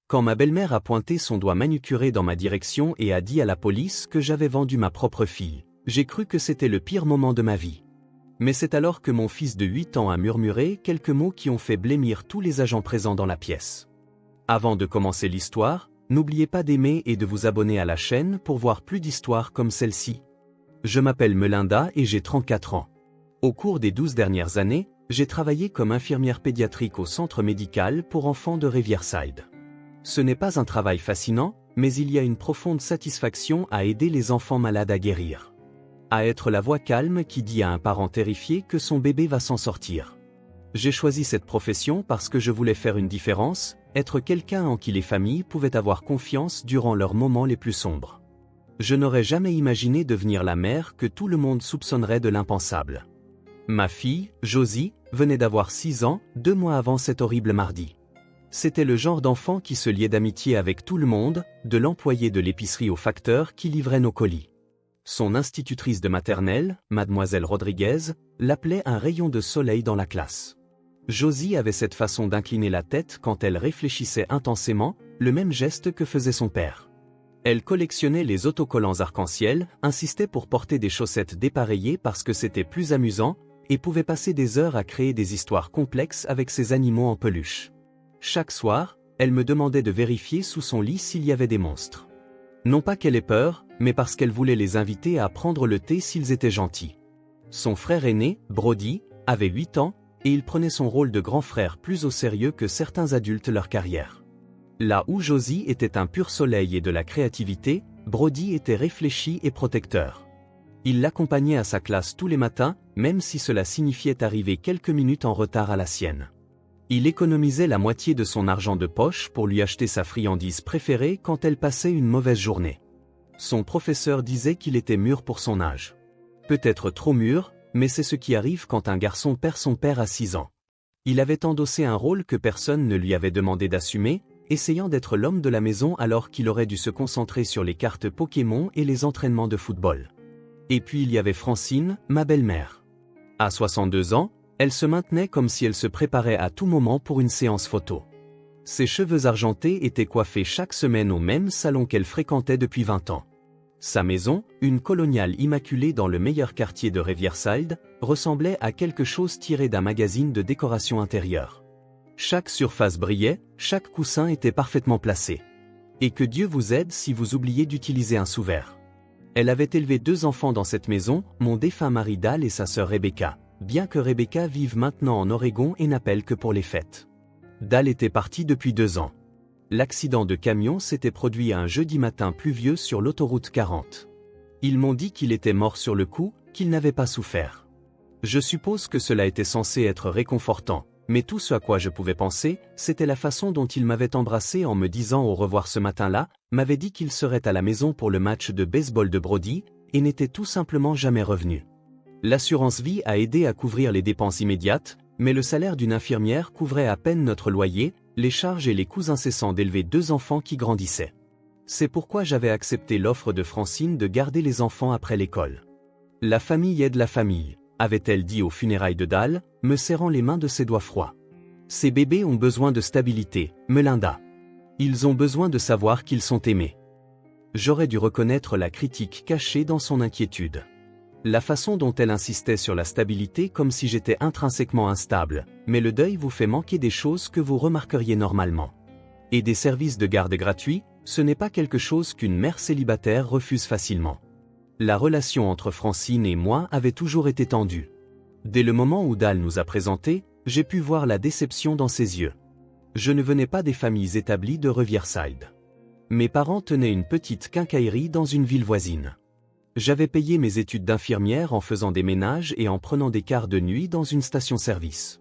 Quand ma belle-mère a pointé son doigt manucuré dans ma direction et a dit à la police que j'avais vendu ma propre fille, j'ai cru que c'était le pire moment de ma vie. Mais c'est alors que mon fils de 8 ans a murmuré quelques mots qui ont fait blêmir tous les agents présents dans la pièce. Avant de commencer l'histoire, n'oubliez pas d'aimer et de vous abonner à la chaîne pour voir plus d'histoires comme celle-ci. Je m'appelle Melinda et j'ai 34 ans. Au cours des 12 dernières années, j'ai travaillé comme infirmière pédiatrique au centre médical pour enfants de Riverside. Ce n'est pas un travail fascinant, mais il y a une profonde satisfaction à aider les enfants malades à guérir. À être la voix calme qui dit à un parent terrifié que son bébé va s'en sortir. J'ai choisi cette profession parce que je voulais faire une différence, être quelqu'un en qui les familles pouvaient avoir confiance durant leurs moments les plus sombres. Je n'aurais jamais imaginé devenir la mère que tout le monde soupçonnerait de l'impensable. Ma fille, Josie, venait d'avoir 6 ans, 2 mois avant cet horrible mardi. C'était le genre d'enfant qui se liait d'amitié avec tout le monde, de l'employé de l'épicerie au facteur qui livrait nos colis. Son institutrice de maternelle, mademoiselle Rodriguez, l'appelait un rayon de soleil dans la classe. Josie avait cette façon d'incliner la tête quand elle réfléchissait intensément, le même geste que faisait son père. Elle collectionnait les autocollants arc-en-ciel, insistait pour porter des chaussettes dépareillées parce que c'était plus amusant, et pouvait passer des heures à créer des histoires complexes avec ses animaux en peluche. Chaque soir, elle me demandait de vérifier sous son lit s'il y avait des monstres. Non pas qu'elle ait peur, mais parce qu'elle voulait les inviter à prendre le thé s'ils étaient gentils. Son frère aîné, Brody, avait 8 ans, et il prenait son rôle de grand frère plus au sérieux que certains adultes leur carrière. Là où Josie était un pur soleil et de la créativité, Brody était réfléchi et protecteur. Il l'accompagnait à sa classe tous les matins, même si cela signifiait arriver quelques minutes en retard à la sienne. Il économisait la moitié de son argent de poche pour lui acheter sa friandise préférée quand elle passait une mauvaise journée. Son professeur disait qu'il était mûr pour son âge. Peut-être trop mûr, mais c'est ce qui arrive quand un garçon perd son père à 6 ans. Il avait endossé un rôle que personne ne lui avait demandé d'assumer, essayant d'être l'homme de la maison alors qu'il aurait dû se concentrer sur les cartes Pokémon et les entraînements de football. Et puis il y avait Francine, ma belle-mère. À 62 ans, elle se maintenait comme si elle se préparait à tout moment pour une séance photo. Ses cheveux argentés étaient coiffés chaque semaine au même salon qu'elle fréquentait depuis 20 ans. Sa maison, une coloniale immaculée dans le meilleur quartier de Riverside, ressemblait à quelque chose tiré d'un magazine de décoration intérieure. Chaque surface brillait, chaque coussin était parfaitement placé. Et que Dieu vous aide si vous oubliez d'utiliser un sous-verre. Elle avait élevé 2 enfants dans cette maison, mon défunt mari Dal et sa sœur Rebecca, bien que Rebecca vive maintenant en Oregon et n'appelle que pour les fêtes. Dal était parti depuis 2 ans. L'accident de camion s'était produit un jeudi matin pluvieux sur l'autoroute 40. Ils m'ont dit qu'il était mort sur le coup, qu'il n'avait pas souffert. Je suppose que cela était censé être réconfortant, mais tout ce à quoi je pouvais penser, c'était la façon dont il m'avait embrassé en me disant au revoir ce matin-là, m'avait dit qu'il serait à la maison pour le match de baseball de Brody, et n'était tout simplement jamais revenu. L'assurance vie a aidé à couvrir les dépenses immédiates, mais le salaire d'une infirmière couvrait à peine notre loyer, les charges et les coûts incessants d'élever 2 enfants qui grandissaient. C'est pourquoi j'avais accepté l'offre de Francine de garder les enfants après l'école. La famille aide la famille, avait-elle dit aux funérailles de Dal, me serrant les mains de ses doigts froids. Ces bébés ont besoin de stabilité, Melinda. Ils ont besoin de savoir qu'ils sont aimés. J'aurais dû reconnaître la critique cachée dans son inquiétude. La façon dont elle insistait sur la stabilité comme si j'étais intrinsèquement instable, mais le deuil vous fait manquer des choses que vous remarqueriez normalement. Et des services de garde gratuits, ce n'est pas quelque chose qu'une mère célibataire refuse facilement. La relation entre Francine et moi avait toujours été tendue. Dès le moment où Dal nous a présentés, j'ai pu voir la déception dans ses yeux. Je ne venais pas des familles établies de Riverside. Mes parents tenaient une petite quincaillerie dans une ville voisine. J'avais payé mes études d'infirmière en faisant des ménages et en prenant des quarts de nuit dans une station-service.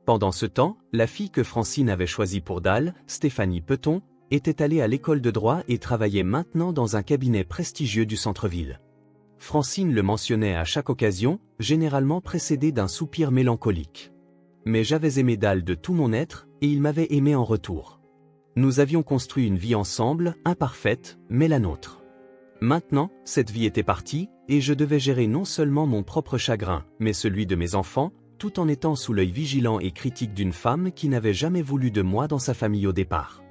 Pendant ce temps, la fille que Francine avait choisie pour Dal, Stéphanie Peton, était allée à l'école de droit et travaillait maintenant dans un cabinet prestigieux du centre-ville. Francine le mentionnait à chaque occasion, généralement précédé d'un soupir mélancolique. Mais j'avais aimé Dal de tout mon être, et il m'avait aimé en retour. Nous avions construit une vie ensemble, imparfaite, mais la nôtre. Maintenant, cette vie était partie, et je devais gérer non seulement mon propre chagrin, mais celui de mes enfants, tout en étant sous l'œil vigilant et critique d'une femme qui n'avait jamais voulu de moi dans sa famille au départ.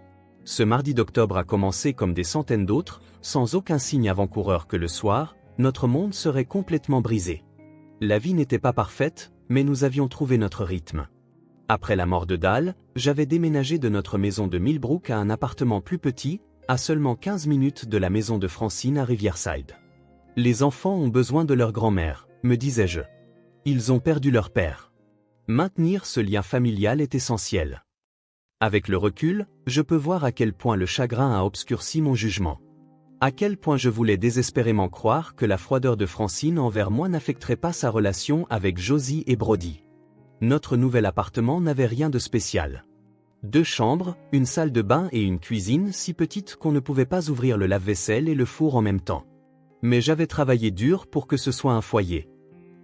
Ce mardi d'octobre a commencé comme des centaines d'autres, sans aucun signe avant-coureur que le soir, notre monde serait complètement brisé. La vie n'était pas parfaite, mais nous avions trouvé notre rythme. Après la mort de Dal, j'avais déménagé de notre maison de Millbrook à un appartement plus petit, à seulement 15 minutes de la maison de Francine à Riverside. Les enfants ont besoin de leur grand-mère, me disais-je. Ils ont perdu leur père. Maintenir ce lien familial est essentiel. Avec le recul, je peux voir à quel point le chagrin a obscurci mon jugement. À quel point je voulais désespérément croire que la froideur de Francine envers moi n'affecterait pas sa relation avec Josie et Brody. Notre nouvel appartement n'avait rien de spécial. 2 chambres, une salle de bain et une cuisine si petite qu'on ne pouvait pas ouvrir le lave-vaisselle et le four en même temps. Mais j'avais travaillé dur pour que ce soit un foyer.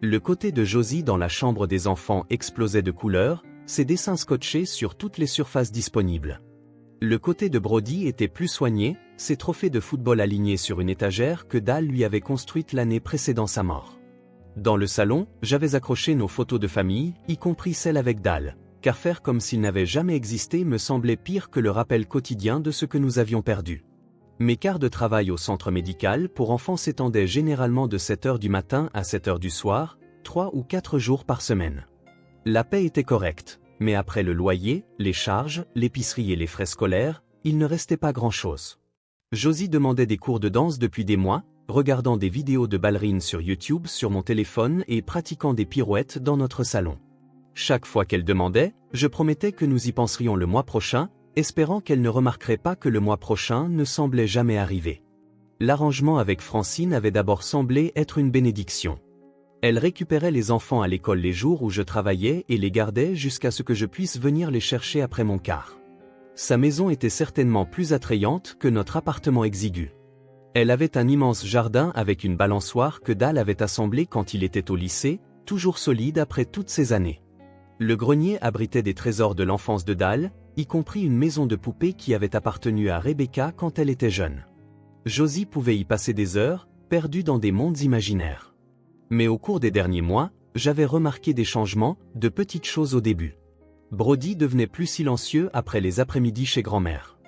Le côté de Josie dans la chambre des enfants explosait de couleurs, ses dessins scotchés sur toutes les surfaces disponibles. Le côté de Brody était plus soigné, ses trophées de football alignés sur une étagère que Dal lui avait construite l'année précédant sa mort. Dans le salon, j'avais accroché nos photos de famille, y compris celles avec Dal, car faire comme s'il n'avait jamais existé me semblait pire que le rappel quotidien de ce que nous avions perdu. Mes quarts de travail au centre médical pour enfants s'étendaient généralement de 7 h du matin à 7 h du soir, 3 ou 4 jours par semaine. La paie était correcte, mais après le loyer, les charges, l'épicerie et les frais scolaires, il ne restait pas grand-chose. Josie demandait des cours de danse depuis des mois, regardant des vidéos de ballerines sur YouTube sur mon téléphone et pratiquant des pirouettes dans notre salon. Chaque fois qu'elle demandait, je promettais que nous y penserions le mois prochain, espérant qu'elle ne remarquerait pas que le mois prochain ne semblait jamais arriver. L'arrangement avec Francine avait d'abord semblé être une bénédiction. Elle récupérait les enfants à l'école les jours où je travaillais et les gardait jusqu'à ce que je puisse venir les chercher après mon quart. Sa maison était certainement plus attrayante que notre appartement exigu. Elle avait un immense jardin avec une balançoire que Dal avait assemblée quand il était au lycée, toujours solide après toutes ces années. Le grenier abritait des trésors de l'enfance de Dal, y compris une maison de poupées qui avait appartenu à Rebecca quand elle était jeune. Josie pouvait y passer des heures, perdue dans des mondes imaginaires. Mais au cours des derniers mois, j'avais remarqué des changements, de petites choses au début. Brody devenait plus silencieux après les après-midi chez grand-mère.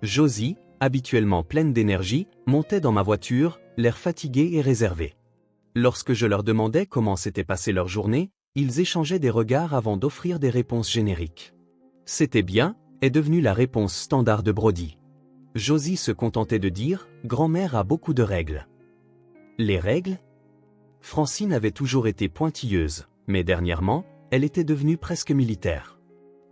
Josie, habituellement pleine d'énergie, montait dans ma voiture, l'air fatigué et réservé. Lorsque je leur demandais comment s'était passée leur journée, ils échangeaient des regards avant d'offrir des réponses génériques. « C'était bien » est devenue la réponse standard de Brody. Josie se contentait de dire « Grand-mère a beaucoup de règles ». Les règles ? Francine avait toujours été pointilleuse, mais dernièrement, elle était devenue presque militaire.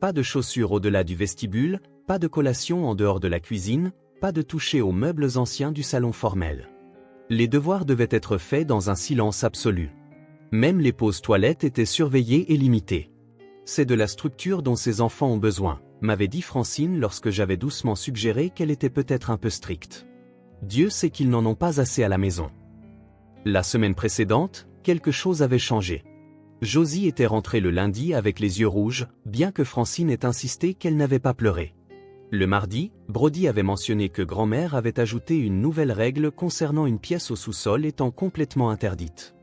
Pas de chaussures au-delà du vestibule, pas de collation en dehors de la cuisine, pas de toucher aux meubles anciens du salon formel. Les devoirs devaient être faits dans un silence absolu. Même les pauses toilettes étaient surveillées et limitées. C'est de la structure dont ces enfants ont besoin, m'avait dit Francine lorsque j'avais doucement suggéré qu'elle était peut-être un peu stricte. Dieu sait qu'ils n'en ont pas assez à la maison. La semaine précédente, quelque chose avait changé. Josie était rentrée le lundi avec les yeux rouges, bien que Francine ait insisté qu'elle n'avait pas pleuré. Le mardi, Brody avait mentionné que grand-mère avait ajouté une nouvelle règle concernant une pièce au sous-sol étant complètement interdite.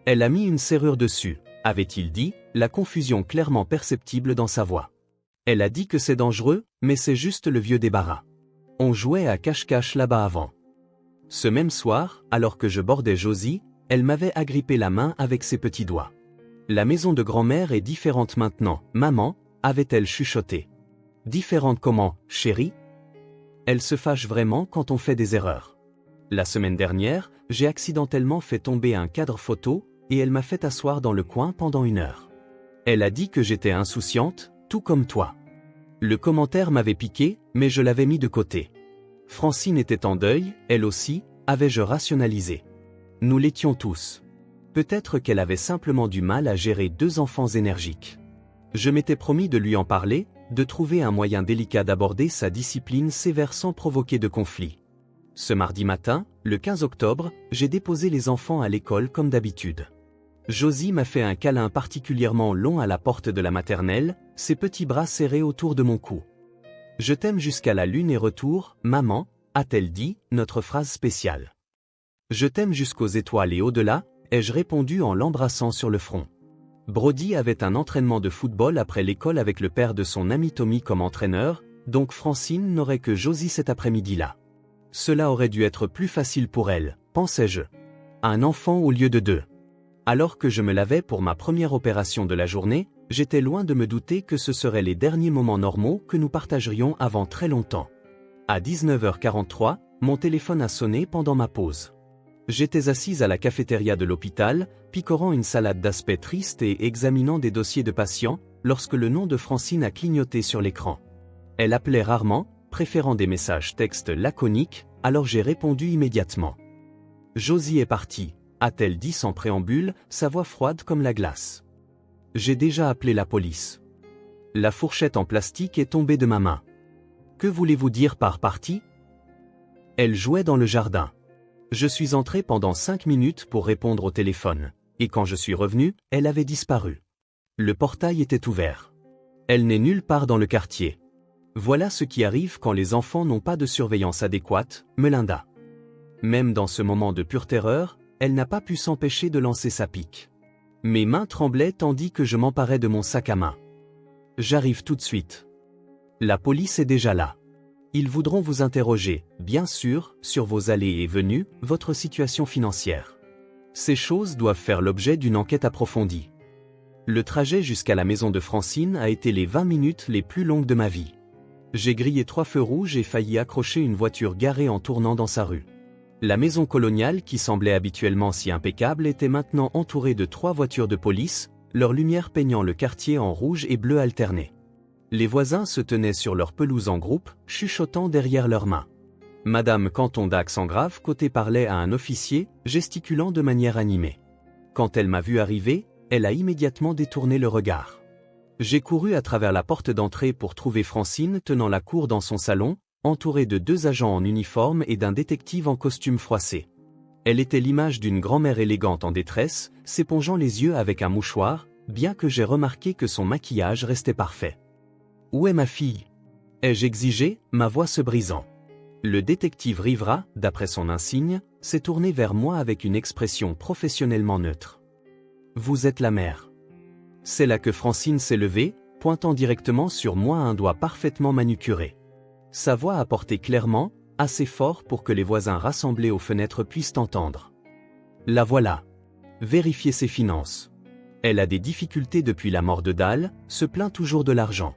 Elle a mis une serrure dessus, avait-il dit, la confusion clairement perceptible dans sa voix. Elle a dit que c'est dangereux, mais c'est juste le vieux débarras. On jouait à cache-cache là-bas avant. Ce même soir, alors que je bordais Josie, elle m'avait agrippé la main avec ses petits doigts. La maison de grand-mère est différente maintenant, maman, avait-elle chuchoté. Différente comment, chérie ? Elle se fâche vraiment quand on fait des erreurs. La semaine dernière, j'ai accidentellement fait tomber un cadre photo, et elle m'a fait asseoir dans le coin pendant 1 heure. Elle a dit que j'étais insouciante, tout comme toi. Le commentaire m'avait piqué, mais je l'avais mis de côté. Francine était en deuil, elle aussi, avais-je rationalisé. Nous l'étions tous. Peut-être qu'elle avait simplement du mal à gérer 2 enfants énergiques. Je m'étais promis de lui en parler, de trouver un moyen délicat d'aborder sa discipline sévère sans provoquer de conflit. Ce mardi matin, le 15 octobre, j'ai déposé les enfants à l'école comme d'habitude. Josie m'a fait un câlin particulièrement long à la porte de la maternelle, ses petits bras serrés autour de mon cou. « Je t'aime jusqu'à la lune et retour, maman », a-t-elle dit, notre phrase spéciale. « Je t'aime jusqu'aux étoiles et au-delà », ai-je répondu en l'embrassant sur le front. Brody avait un entraînement de football après l'école avec le père de son ami Tommy comme entraîneur, Donc Francine n'aurait que Josie cet après-midi-là. Cela aurait dû être plus facile pour elle, pensais-je. Un enfant au lieu de deux. Alors que je me lavais pour ma première opération de la journée, j'étais loin de me douter que ce seraient les derniers moments normaux que nous partagerions avant très longtemps. À 19h43, mon téléphone a sonné pendant ma pause. J'étais assise à la cafétéria de l'hôpital, picorant une salade d'aspect triste et examinant des dossiers de patients, lorsque le nom de Francine a clignoté sur l'écran. Elle appelait rarement, préférant des messages textes laconiques, alors j'ai répondu immédiatement. « Josie est partie », a-t-elle dit sans préambule, sa voix froide comme la glace. J'ai déjà appelé la police. La fourchette en plastique est tombée de ma main. Que voulez-vous dire par partie ? Elle jouait dans le jardin. Je suis entré pendant 5 minutes pour répondre au téléphone, et quand je suis revenu, elle avait disparu. Le portail était ouvert. Elle n'est nulle part dans le quartier. Voilà ce qui arrive quand les enfants n'ont pas de surveillance adéquate, Melinda. Même dans ce moment de pure terreur, elle n'a pas pu s'empêcher de lancer sa pique. Mes mains tremblaient tandis que je m'emparais de mon sac à main. J'arrive tout de suite. La police est déjà là. Ils voudront vous interroger, bien sûr, sur vos allées et venues, votre situation financière. Ces choses doivent faire l'objet d'une enquête approfondie. Le trajet jusqu'à la maison de Francine a été les 20 minutes les plus longues de ma vie. J'ai grillé 3 feux rouges et failli accrocher une voiture garée en tournant dans sa rue. La maison coloniale qui semblait habituellement si impeccable était maintenant entourée de 3 voitures de police, leurs lumières peignant le quartier en rouge et bleu alterné. Les voisins se tenaient sur leur pelouse en groupe, chuchotant derrière leurs mains. Madame Canton d'accent grave côté parlait à un officier, gesticulant de manière animée. Quand elle m'a vu arriver, elle a immédiatement détourné le regard. J'ai couru à travers la porte d'entrée pour trouver Francine tenant la cour dans son salon, entourée de 2 agents en uniforme et d'un détective en costume froissé. Elle était l'image d'une grand-mère élégante en détresse, s'épongeant les yeux avec un mouchoir, bien que j'ai remarqué que son maquillage restait parfait. « Où est ma fille ?» ai-je exigé, ma voix se brisant. Le détective Rivera, d'après son insigne, s'est tourné vers moi avec une expression professionnellement neutre. « Vous êtes la mère. » C'est là que Francine s'est levée, pointant directement sur moi un doigt parfaitement manucuré. Sa voix a porté clairement, assez fort pour que les voisins rassemblés aux fenêtres puissent entendre. La voilà. Vérifiez ses finances. Elle a des difficultés depuis la mort de Dahl, se plaint toujours de l'argent.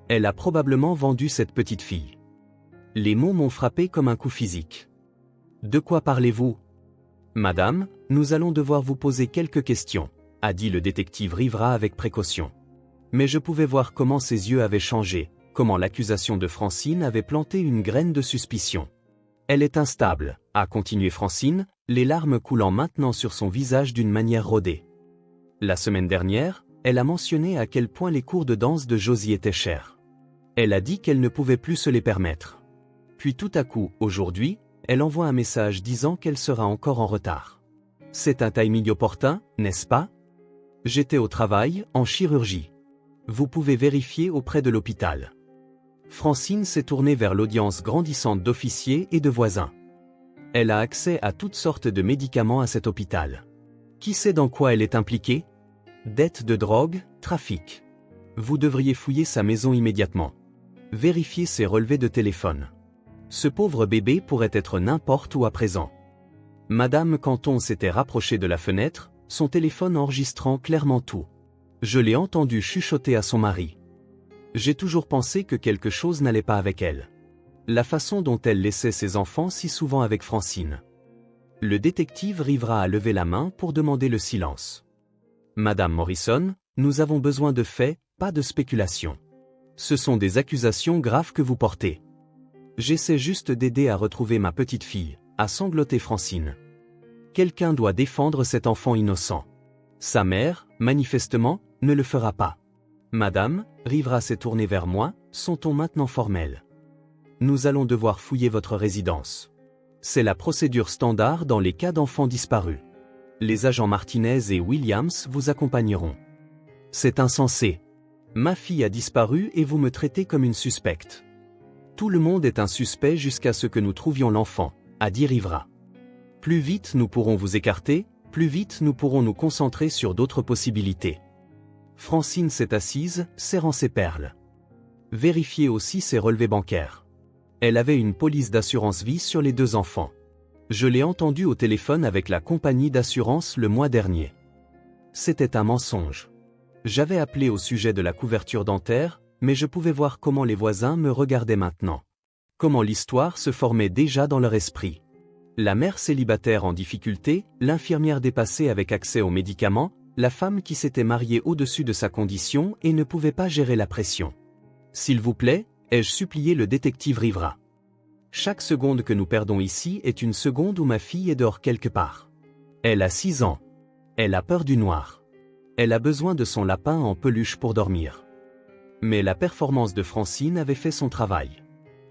Elle a probablement vendu cette petite fille. Les mots m'ont frappé comme un coup physique. De quoi parlez-vous ? Madame, nous allons devoir vous poser quelques questions, a dit le détective Rivera avec précaution. Mais je pouvais voir comment ses yeux avaient changé, comment l'accusation de Francine avait planté une graine de suspicion. Elle est instable, a continué Francine, les larmes coulant maintenant sur son visage d'une manière rodée. La semaine dernière, elle a mentionné à quel point les cours de danse de Josie étaient chers. Elle a dit qu'elle ne pouvait plus se les permettre. Puis tout à coup, aujourd'hui, elle envoie un message disant qu'elle sera encore en retard. C'est un timing opportun, n'est-ce pas ? J'étais au travail, en chirurgie. Vous pouvez vérifier auprès de l'hôpital. Francine s'est tournée vers l'audience grandissante d'officiers et de voisins. Elle a accès à toutes sortes de médicaments à cet hôpital. Qui sait dans quoi elle est impliquée ? Dettes de drogue, trafic. Vous devriez fouiller sa maison immédiatement. Vérifiez ses relevés de téléphone. Ce pauvre bébé pourrait être n'importe où à présent. Madame Canton s'était rapprochée de la fenêtre, son téléphone enregistrant clairement tout. Je l'ai entendu chuchoter à son mari. J'ai toujours pensé que quelque chose n'allait pas avec elle. La façon dont elle laissait ses enfants si souvent avec Francine. Le détective Rivera a levé la main pour demander le silence. Madame Morrison, nous avons besoin de faits, pas de spéculations. Ce sont des accusations graves que vous portez. J'essaie juste d'aider à retrouver ma petite fille, a sangloté Francine. Quelqu'un doit défendre cet enfant innocent. Sa mère, manifestement, ne le fera pas. Madame, Rivera s'est tournée vers moi, son ton maintenant formel. Nous allons devoir fouiller votre résidence. C'est la procédure standard dans les cas d'enfants disparus. Les agents Martinez et Williams vous accompagneront. C'est insensé. Ma fille a disparu et vous me traitez comme une suspecte. Tout le monde est un suspect jusqu'à ce que nous trouvions l'enfant, a dit Rivera. Plus vite nous pourrons vous écarter, plus vite nous pourrons nous concentrer sur d'autres possibilités. Francine s'est assise, serrant ses perles. Vérifiez aussi ses relevés bancaires. Elle avait une police d'assurance vie sur les 2 enfants. Je l'ai entendu au téléphone avec la compagnie d'assurance le mois dernier. C'était un mensonge. J'avais appelé au sujet de la couverture dentaire, mais je pouvais voir comment les voisins me regardaient maintenant. Comment l'histoire se formait déjà dans leur esprit. La mère célibataire en difficulté, l'infirmière dépassée avec accès aux médicaments, la femme qui s'était mariée au-dessus de sa condition et ne pouvait pas gérer la pression. S'il vous plaît, ai-je supplié le détective Rivera. Chaque seconde que nous perdons ici est une seconde où ma fille est dehors quelque part. Elle a 6 ans. Elle a peur du noir. Elle a besoin de son lapin en peluche pour dormir. Mais la performance de Francine avait fait son travail.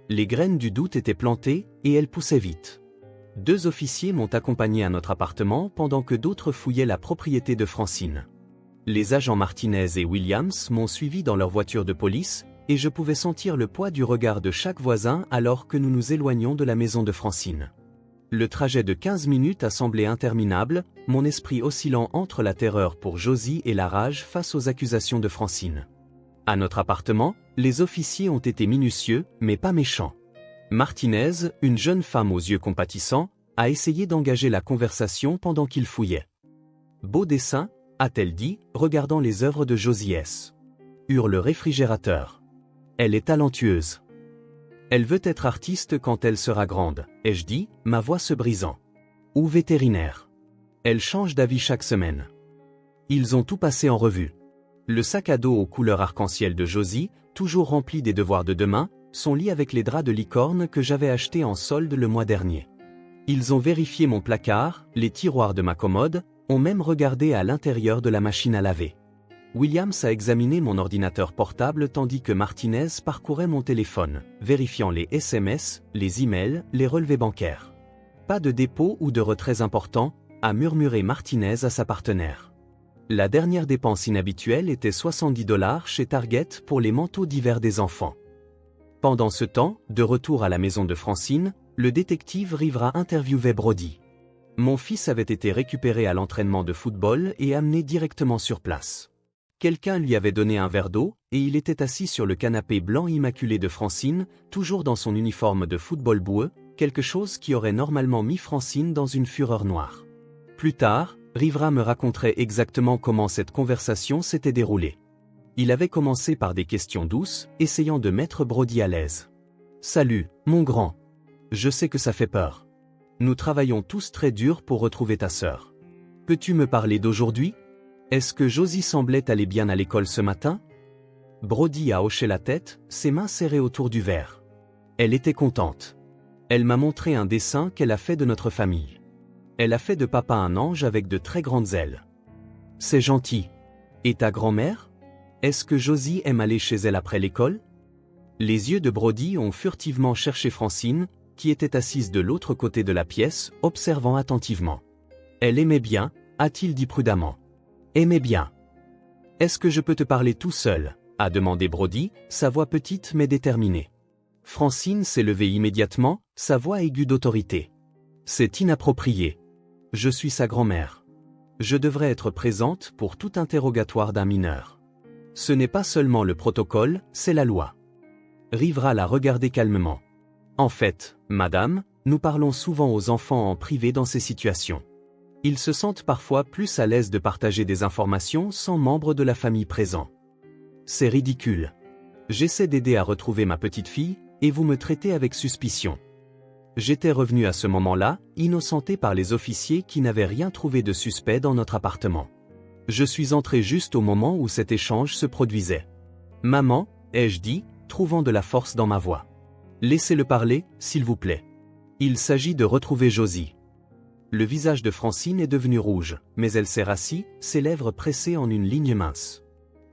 Les graines du doute étaient plantées et elles poussaient vite. 2 officiers m'ont accompagné à notre appartement pendant que d'autres fouillaient la propriété de Francine. Les agents Martinez et Williams m'ont suivi dans leur voiture de police, et je pouvais sentir le poids du regard de chaque voisin alors que nous nous éloignions de la maison de Francine. Le trajet de 15 minutes a semblé interminable, mon esprit oscillant entre la terreur pour Josie et la rage face aux accusations de Francine. À notre appartement, les officiers ont été minutieux, mais pas méchants. Martinez, une jeune femme aux yeux compatissants, a essayé d'engager la conversation pendant qu'il fouillait. « Beau dessin », a-t-elle dit, regardant les œuvres de Josie S. Hurle le réfrigérateur. Elle est talentueuse. Elle veut être artiste quand elle sera grande, ai-je dit, ma voix se brisant. Ou vétérinaire. Elle change d'avis chaque semaine. Ils ont tout passé en revue. Le sac à dos aux couleurs arc-en-ciel de Josie, toujours rempli des devoirs de demain, son lit avec les draps de licorne que j'avais acheté en solde le mois dernier. Ils ont vérifié mon placard, les tiroirs de ma commode, ont même regardé à l'intérieur de la machine à laver. Williams a examiné mon ordinateur portable tandis que Martinez parcourait mon téléphone, vérifiant les SMS, les emails, les relevés bancaires. Pas de dépôt ou de retraits importants, a murmuré Martinez à sa partenaire. La dernière dépense inhabituelle était $70 chez Target pour les manteaux d'hiver des enfants. Pendant ce temps, de retour à la maison de Francine, le détective Rivera interviewait Brody. Mon fils avait été récupéré à l'entraînement de football et amené directement sur place. Quelqu'un lui avait donné un verre d'eau, et il était assis sur le canapé blanc immaculé de Francine, toujours dans son uniforme de football boueux, quelque chose qui aurait normalement mis Francine dans une fureur noire. Plus tard, Rivera me raconterait exactement comment cette conversation s'était déroulée. Il avait commencé par des questions douces, essayant de mettre Brody à l'aise. « Salut, mon grand. Je sais que ça fait peur. Nous travaillons tous très dur pour retrouver ta sœur. Peux-tu me parler d'aujourd'hui ? Est-ce que Josie semblait aller bien à l'école ce matin ?» Brody a hoché la tête, ses mains serrées autour du verre. Elle était contente. Elle m'a montré un dessin qu'elle a fait de notre famille. Elle a fait de papa un ange avec de très grandes ailes. C'est gentil. Et ta grand-mère ? Est-ce que Josie aime aller chez elle après l'école ? Les yeux de Brody ont furtivement cherché Francine, qui était assise de l'autre côté de la pièce, observant attentivement. Elle aimait bien, a-t-il dit prudemment. Aimait bien. Est-ce que je peux te parler tout seul ? A demandé Brody, sa voix petite mais déterminée. Francine s'est levée immédiatement, sa voix aiguë d'autorité. C'est inapproprié. Je suis sa grand-mère. Je devrais être présente pour tout interrogatoire d'un mineur. Ce n'est pas seulement le protocole, c'est la loi. Rivera l'a regardé calmement. En fait, madame, nous parlons souvent aux enfants en privé dans ces situations. Ils se sentent parfois plus à l'aise de partager des informations sans membres de la famille présents. C'est ridicule. J'essaie d'aider à retrouver ma petite fille, et vous me traitez avec suspicion. J'étais revenu à ce moment-là, innocenté par les officiers qui n'avaient rien trouvé de suspect dans notre appartement. Je suis entré juste au moment où cet échange se produisait. Maman, ai-je dit, trouvant de la force dans ma voix. Laissez-le parler, s'il vous plaît. Il s'agit de retrouver Josie. Le visage de Francine est devenu rouge, mais elle s'est rassie, ses lèvres pressées en une ligne mince.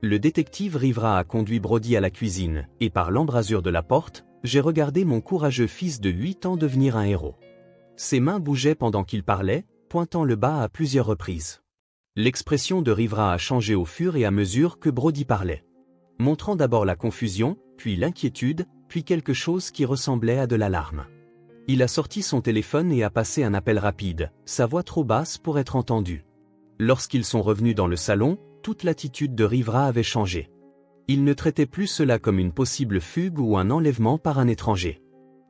Le détective Rivera a conduit Brody à la cuisine, et par l'embrasure de la porte, j'ai regardé mon courageux fils de 8 ans devenir un héros. Ses mains bougeaient pendant qu'il parlait, pointant le bas à plusieurs reprises. L'expression de Rivera a changé au fur et à mesure que Brody parlait. Montrant d'abord la confusion, puis l'inquiétude, puis quelque chose qui ressemblait à de l'alarme. Il a sorti son téléphone et a passé un appel rapide, sa voix trop basse pour être entendue. Lorsqu'ils sont revenus dans le salon, toute l'attitude de Rivera avait changé. Il ne traitait plus cela comme une possible fugue ou un enlèvement par un étranger.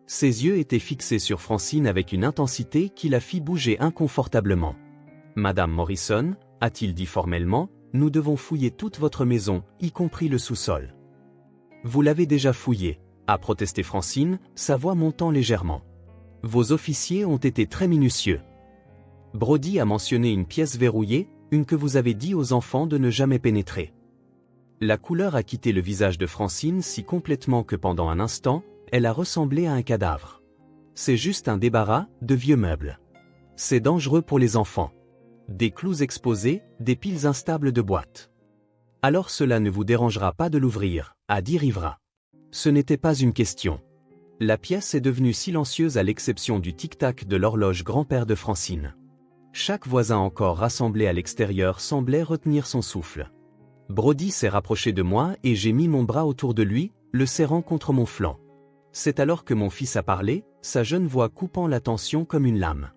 Ses yeux étaient fixés sur Francine avec une intensité qui la fit bouger inconfortablement. « Madame Morrison, a-t-il dit formellement, nous devons fouiller toute votre maison, y compris le sous-sol. »« Vous l'avez déjà fouillé, » a protesté Francine, sa voix montant légèrement. « Vos officiers ont été très minutieux. Brody a mentionné une pièce verrouillée, une que vous avez dit aux enfants de ne jamais pénétrer. » La couleur a quitté le visage de Francine si complètement que pendant un instant, elle a ressemblé à un cadavre. C'est juste un débarras de vieux meubles. C'est dangereux pour les enfants. Des clous exposés, des piles instables de boîtes. Alors cela ne vous dérangera pas de l'ouvrir, a dit Rivera. Ce n'était pas une question. La pièce est devenue silencieuse à l'exception du tic-tac de l'horloge grand-père de Francine. Chaque voisin encore rassemblé à l'extérieur semblait retenir son souffle. Brody s'est rapproché de moi et j'ai mis mon bras autour de lui, le serrant contre mon flanc. C'est alors que mon fils a parlé, sa jeune voix coupant la tension comme une lame.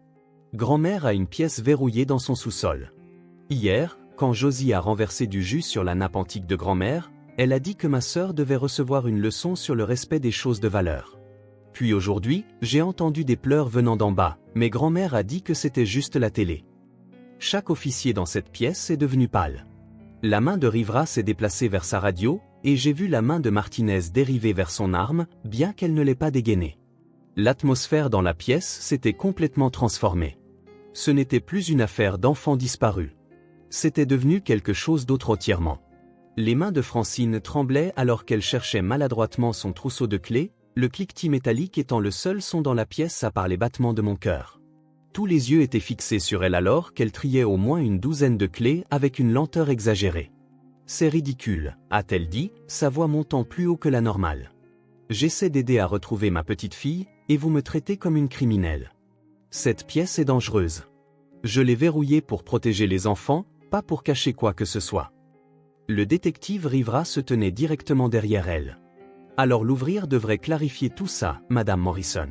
Grand-mère a une pièce verrouillée dans son sous-sol. Hier, quand Josie a renversé du jus sur la nappe antique de grand-mère, elle a dit que ma sœur devait recevoir une leçon sur le respect des choses de valeur. Puis aujourd'hui, j'ai entendu des pleurs venant d'en bas, mais grand-mère a dit que c'était juste la télé. Chaque officier dans cette pièce est devenu pâle. La main de Rivera s'est déplacée vers sa radio, et j'ai vu la main de Martinez dériver vers son arme, bien qu'elle ne l'ait pas dégainée. L'atmosphère dans la pièce s'était complètement transformée. Ce n'était plus une affaire d'enfants disparus. C'était devenu quelque chose d'autre entièrement. Les mains de Francine tremblaient alors qu'elle cherchait maladroitement son trousseau de clés, le cliquetis métallique étant le seul son dans la pièce à part les battements de mon cœur. Tous les yeux étaient fixés sur elle alors qu'elle triait au moins une douzaine de clés avec une lenteur exagérée. « C'est ridicule », a-t-elle dit, sa voix montant plus haut que la normale. « J'essaie d'aider à retrouver ma petite fille, et vous me traitez comme une criminelle. Cette pièce est dangereuse. Je l'ai verrouillée pour protéger les enfants, pas pour cacher quoi que ce soit. » Le détective Rivera se tenait directement derrière elle. « Alors l'ouvrir devrait clarifier tout ça, Madame Morrison. »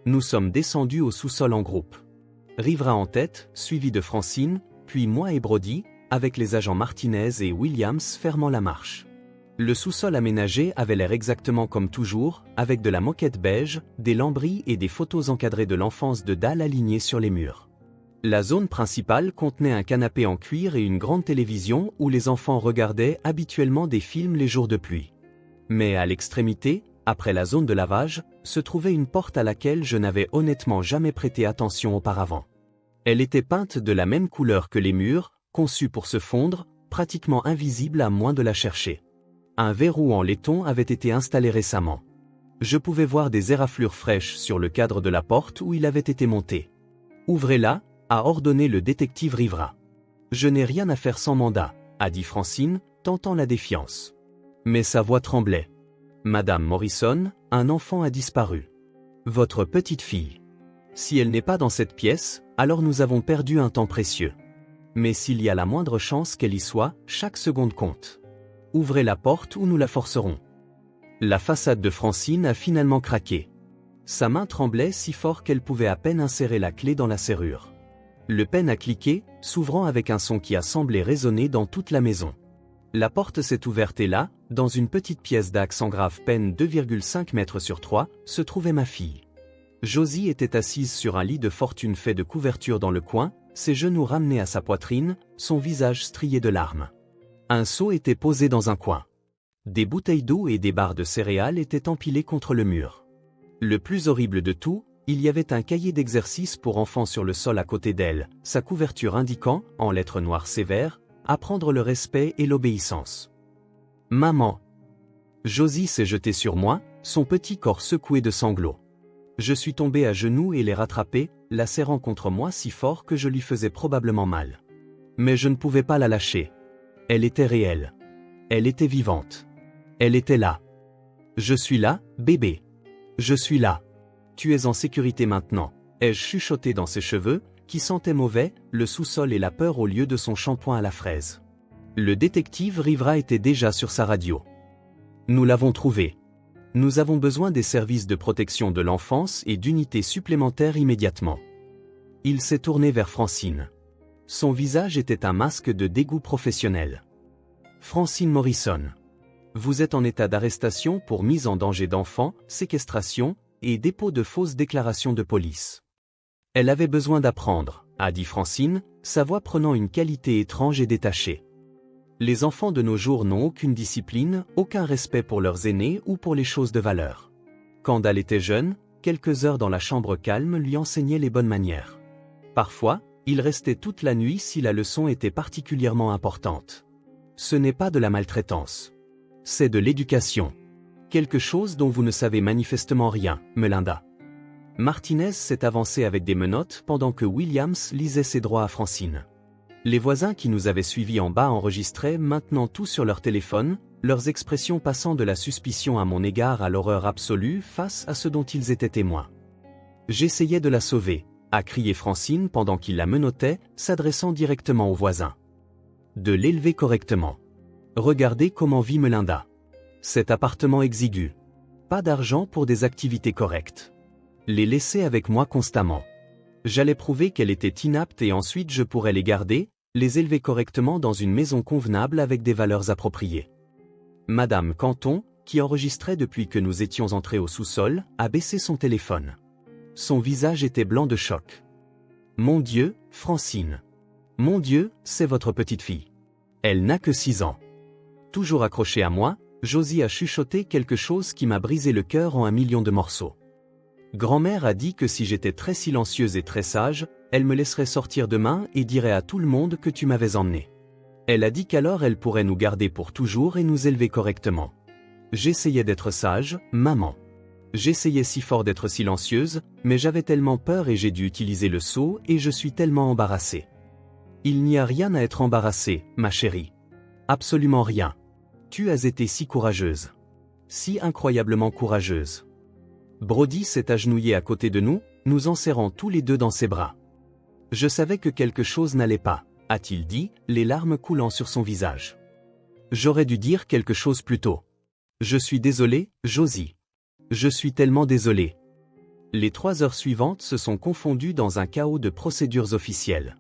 Nous sommes descendus au sous-sol en groupe. Rivera en tête, suivi de Francine, puis moi et Brody, avec les agents Martinez et Williams fermant la marche. Le sous-sol aménagé avait l'air exactement comme toujours, avec de la moquette beige, des lambris et des photos encadrées de l'enfance de Dal alignées sur les murs. La zone principale contenait un canapé en cuir et une grande télévision où les enfants regardaient habituellement des films les jours de pluie. Mais à l'extrémité, après la zone de lavage, se trouvait une porte à laquelle je n'avais honnêtement jamais prêté attention auparavant. Elle était peinte de la même couleur que les murs, conçue pour se fondre, pratiquement invisible à moins de la chercher. Un verrou en laiton avait été installé récemment. Je pouvais voir des éraflures fraîches sur le cadre de la porte où il avait été monté. « Ouvrez-la », a ordonné le détective Rivera. « Je n'ai rien à faire sans mandat », a dit Francine, tentant la défiance. Mais sa voix tremblait. « Madame Morrison, un enfant a disparu. Votre petite fille. Si elle n'est pas dans cette pièce, alors nous avons perdu un temps précieux. Mais s'il y a la moindre chance qu'elle y soit, chaque seconde compte. Ouvrez la porte ou nous la forcerons. » La façade de Francine a finalement craqué. Sa main tremblait si fort qu'elle pouvait à peine insérer la clé dans la serrure. Le pêne a cliqué, s'ouvrant avec un son qui a semblé résonner dans toute la maison. La porte s'est ouverte et là, dans une petite pièce d'axe en grave peine 2,5 mètres sur 3, se trouvait ma fille. Josie était assise sur un lit de fortune fait de couverture dans le coin, ses genoux ramenés à sa poitrine, son visage strié de larmes. Un seau était posé dans un coin. Des bouteilles d'eau et des barres de céréales étaient empilées contre le mur. Le plus horrible de tout, il y avait un cahier d'exercice pour enfants sur le sol à côté d'elle, sa couverture indiquant, en lettres noires sévères, apprendre le respect et l'obéissance. « Maman !» Josie s'est jetée sur moi, son petit corps secoué de sanglots. Je suis tombé à genoux et l'ai rattrapée, la serrant contre moi si fort que je lui faisais probablement mal. Mais je ne pouvais pas la lâcher. Elle était réelle. Elle était vivante. Elle était là. « Je suis là, bébé. Je suis là. Tu es en sécurité maintenant, » ai-je chuchoté dans ses cheveux, qui sentaient mauvais, le sous-sol et la peur au lieu de son shampoing à la fraise. Le détective Rivera était déjà sur sa radio. « Nous l'avons trouvé. Nous avons besoin des services de protection de l'enfance et d'unités supplémentaires immédiatement. » Il s'est tourné vers Francine. Son visage était un masque de dégoût professionnel. « Francine Morrison. Vous êtes en état d'arrestation pour mise en danger d'enfant, séquestration et dépôt de fausses déclarations de police. Elle avait besoin d'apprendre, a dit Francine, sa voix prenant une qualité étrange et détachée. Les enfants de nos jours n'ont aucune discipline, aucun respect pour leurs aînés ou pour les choses de valeur. Quand Dal était jeune, quelques heures dans la chambre calme lui enseignaient les bonnes manières. Parfois, il restait toute la nuit si la leçon était particulièrement importante. Ce n'est pas de la maltraitance. C'est de l'éducation. Quelque chose dont vous ne savez manifestement rien, Melinda. Martinez s'est avancé avec des menottes pendant que Williams lisait ses droits à Francine. Les voisins qui nous avaient suivis en bas enregistraient maintenant tout sur leur téléphone, leurs expressions passant de la suspicion à mon égard à l'horreur absolue face à ce dont ils étaient témoins. J'essayais de la sauver, a crié Francine pendant qu'il la menottait, s'adressant directement aux voisins. De l'élever correctement. Regardez comment vit Melinda. Cet appartement exigu. Pas d'argent pour des activités correctes. Les laisser avec moi constamment. J'allais prouver qu'elle était inapte et ensuite je pourrais les garder, les élever correctement dans une maison convenable avec des valeurs appropriées. Madame Canton, qui enregistrait depuis que nous étions entrés au sous-sol, a baissé son téléphone. Son visage était blanc de choc. Mon Dieu, Francine. Mon Dieu, c'est votre petite fille. Elle n'a que 6 ans. Toujours accrochée à moi, Josie a chuchoté quelque chose qui m'a brisé le cœur en 1 million de morceaux. Grand-mère a dit que si j'étais très silencieuse et très sage, elle me laisserait sortir demain et dirait à tout le monde que tu m'avais emmené. Elle a dit qu'alors elle pourrait nous garder pour toujours et nous élever correctement. J'essayais d'être sage, maman. J'essayais si fort d'être silencieuse, mais j'avais tellement peur et j'ai dû utiliser le seau et je suis tellement embarrassée. Il n'y a rien à être embarrassée, ma chérie. Absolument rien. Tu as été si courageuse. Si incroyablement courageuse. Brody s'est agenouillé à côté de nous, nous enserrant tous les deux dans ses bras. Je savais que quelque chose n'allait pas, a-t-il dit, les larmes coulant sur son visage. J'aurais dû dire quelque chose plus tôt. Je suis désolé, Josie. Je suis tellement désolé. Les 3 heures suivantes se sont confondues dans un chaos de procédures officielles.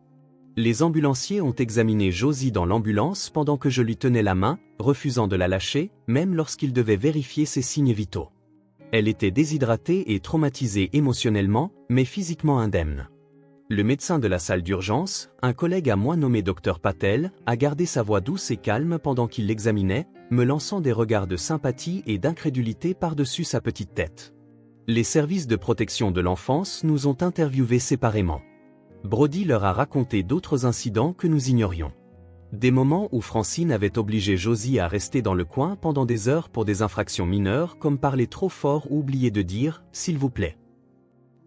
Les ambulanciers ont examiné Josie dans l'ambulance pendant que je lui tenais la main, refusant de la lâcher, même lorsqu'il devait vérifier ses signes vitaux. Elle était déshydratée et traumatisée émotionnellement, mais physiquement indemne. Le médecin de la salle d'urgence, un collègue à moi nommé Dr Patel, a gardé sa voix douce et calme pendant qu'il l'examinait, me lançant des regards de sympathie et d'incrédulité par-dessus sa petite tête. Les services de protection de l'enfance nous ont interviewés séparément. Brody leur a raconté d'autres incidents que nous ignorions. Des moments où Francine avait obligé Josie à rester dans le coin pendant des heures pour des infractions mineures comme parler trop fort ou oublier de dire « s'il vous plaît ».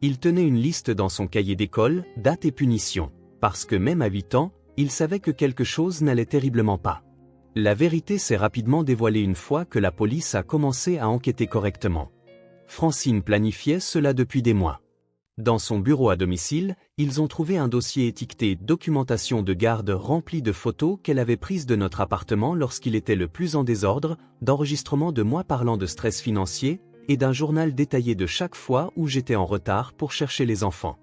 Il tenait une liste dans son cahier d'école, dates et punitions, parce que même à 8 ans, il savait que quelque chose n'allait terriblement pas. La vérité s'est rapidement dévoilée une fois que la police a commencé à enquêter correctement. Francine planifiait cela depuis des mois. Dans son bureau à domicile, ils ont trouvé un dossier étiqueté « Documentation de garde » rempli de photos qu'elle avait prises de notre appartement lorsqu'il était le plus en désordre, d'enregistrements de moi parlant de stress financier, et d'un journal détaillé de chaque fois où j'étais en retard pour chercher les enfants.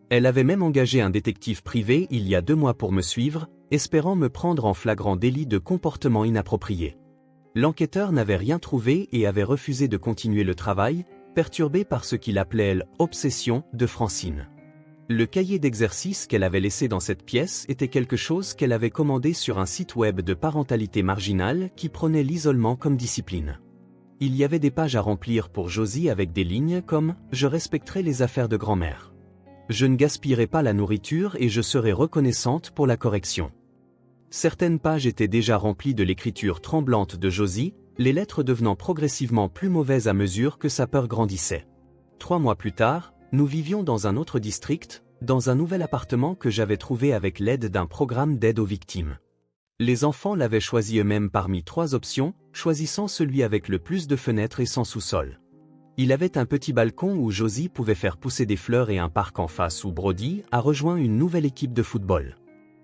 Elle avait même engagé un détective privé il y a 2 mois pour me suivre, espérant me prendre en flagrant délit de comportement inapproprié. L'enquêteur n'avait rien trouvé et avait refusé de continuer le travail, perturbé par ce qu'il appelait l'obsession de Francine. Le cahier d'exercice qu'elle avait laissé dans cette pièce était quelque chose qu'elle avait commandé sur un site web de parentalité marginale qui prenait l'isolement comme discipline. Il y avait des pages à remplir pour Josie avec des lignes comme « Je respecterai les affaires de grand-mère ». Je ne gaspillerai pas la nourriture et je serai reconnaissante pour la correction. Certaines pages étaient déjà remplies de l'écriture tremblante de Josie, les lettres devenant progressivement plus mauvaises à mesure que sa peur grandissait. 3 mois plus tard, nous vivions dans un autre district, dans un nouvel appartement que j'avais trouvé avec l'aide d'un programme d'aide aux victimes. Les enfants l'avaient choisi eux-mêmes parmi 3 options, choisissant celui avec le plus de fenêtres et sans sous-sol. Il avait un petit balcon où Josie pouvait faire pousser des fleurs et un parc en face où Brody a rejoint une nouvelle équipe de football.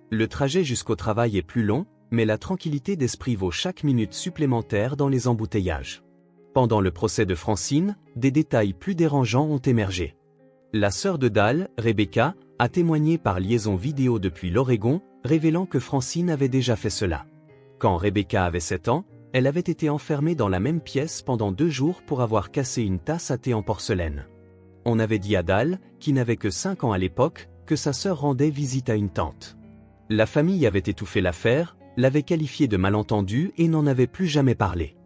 Le trajet jusqu'au travail est plus long, mais la tranquillité d'esprit vaut chaque minute supplémentaire dans les embouteillages. Pendant le procès de Francine, des détails plus dérangeants ont émergé. La sœur de Dal, Rebecca, a témoigné par liaison vidéo depuis l'Oregon, révélant que Francine avait déjà fait cela. Quand Rebecca avait 7 ans, Elle avait été enfermée dans la même pièce pendant 2 jours pour avoir cassé une tasse à thé en porcelaine. On avait dit à Dal, qui n'avait que 5 ans à l'époque, que sa sœur rendait visite à une tante. La famille avait étouffé l'affaire, l'avait qualifiée de malentendu et n'en avait plus jamais parlé.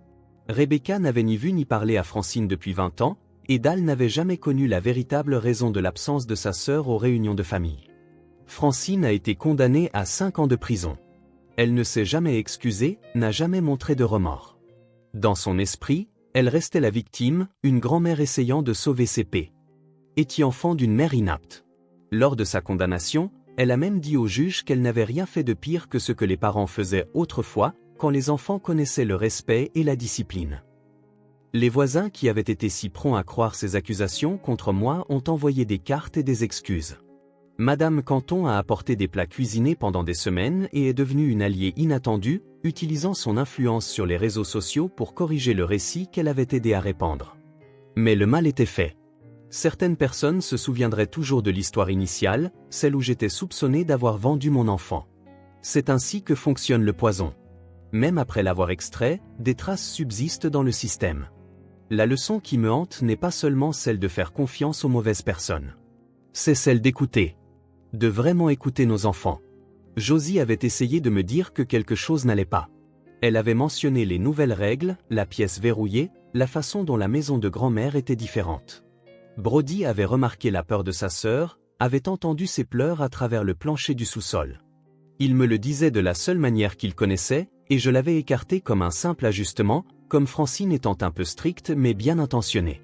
Rebecca n'avait ni vu ni parlé à Francine depuis 20 ans, et Dal n'avait jamais connu la véritable raison de l'absence de sa sœur aux réunions de famille. Francine a été condamnée à 5 ans de prison. Elle ne s'est jamais excusée, n'a jamais montré de remords. Dans son esprit, elle restait la victime, une grand-mère essayant de sauver ses paix. Était enfant d'une mère inapte. Lors de sa condamnation, elle a même dit au juge qu'elle n'avait rien fait de pire que ce que les parents faisaient autrefois, quand les enfants connaissaient le respect et la discipline. Les voisins qui avaient été si prompts à croire ces accusations contre moi ont envoyé des cartes et des excuses. Madame Canton a apporté des plats cuisinés pendant des semaines et est devenue une alliée inattendue, utilisant son influence sur les réseaux sociaux pour corriger le récit qu'elle avait aidé à répandre. Mais le mal était fait. Certaines personnes se souviendraient toujours de l'histoire initiale, celle où j'étais soupçonné d'avoir vendu mon enfant. C'est ainsi que fonctionne le poison. Même après l'avoir extrait, des traces subsistent dans le système. La leçon qui me hante n'est pas seulement celle de faire confiance aux mauvaises personnes. C'est celle d'écouter. De vraiment écouter nos enfants. Josie avait essayé de me dire que quelque chose n'allait pas. Elle avait mentionné les nouvelles règles, la pièce verrouillée, la façon dont la maison de grand-mère était différente. Brody avait remarqué la peur de sa sœur, avait entendu ses pleurs à travers le plancher du sous-sol. Il me le disait de la seule manière qu'il connaissait, et je l'avais écarté comme un simple ajustement, comme Francine étant un peu stricte mais bien intentionnée.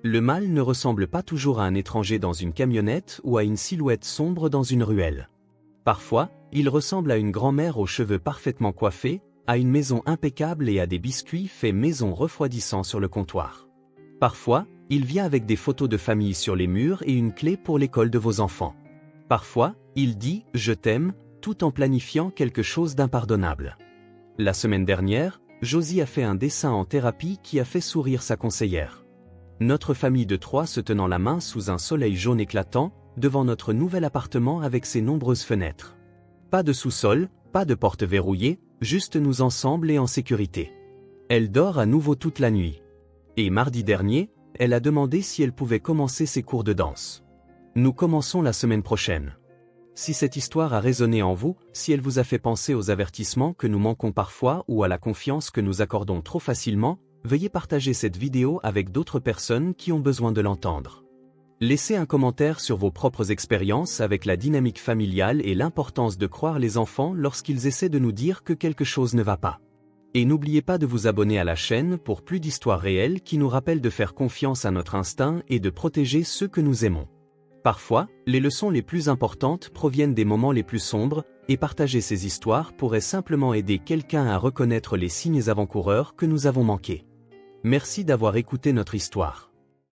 Le mal ne ressemble pas toujours à un étranger dans une camionnette ou à une silhouette sombre dans une ruelle. Parfois, il ressemble à une grand-mère aux cheveux parfaitement coiffés, à une maison impeccable et à des biscuits faits maison refroidissants sur le comptoir. Parfois, il vient avec des photos de famille sur les murs et une clé pour l'école de vos enfants. Parfois, il dit « je t'aime » tout en planifiant quelque chose d'impardonnable. La semaine dernière, Josie a fait un dessin en thérapie qui a fait sourire sa conseillère. Notre famille de 3 se tenant la main sous un soleil jaune éclatant, devant notre nouvel appartement avec ses nombreuses fenêtres. Pas de sous-sol, pas de porte verrouillée, juste nous ensemble et en sécurité. Elle dort à nouveau toute la nuit. Et mardi dernier, elle a demandé si elle pouvait commencer ses cours de danse. Nous commençons la semaine prochaine. Si cette histoire a résonné en vous, si elle vous a fait penser aux avertissements que nous manquons parfois ou à la confiance que nous accordons trop facilement, veuillez partager cette vidéo avec d'autres personnes qui ont besoin de l'entendre. Laissez un commentaire sur vos propres expériences avec la dynamique familiale et l'importance de croire les enfants lorsqu'ils essaient de nous dire que quelque chose ne va pas. Et n'oubliez pas de vous abonner à la chaîne pour plus d'histoires réelles qui nous rappellent de faire confiance à notre instinct et de protéger ceux que nous aimons. Parfois, les leçons les plus importantes proviennent des moments les plus sombres, et partager ces histoires pourrait simplement aider quelqu'un à reconnaître les signes avant-coureurs que nous avons manqués. Merci d'avoir écouté notre histoire.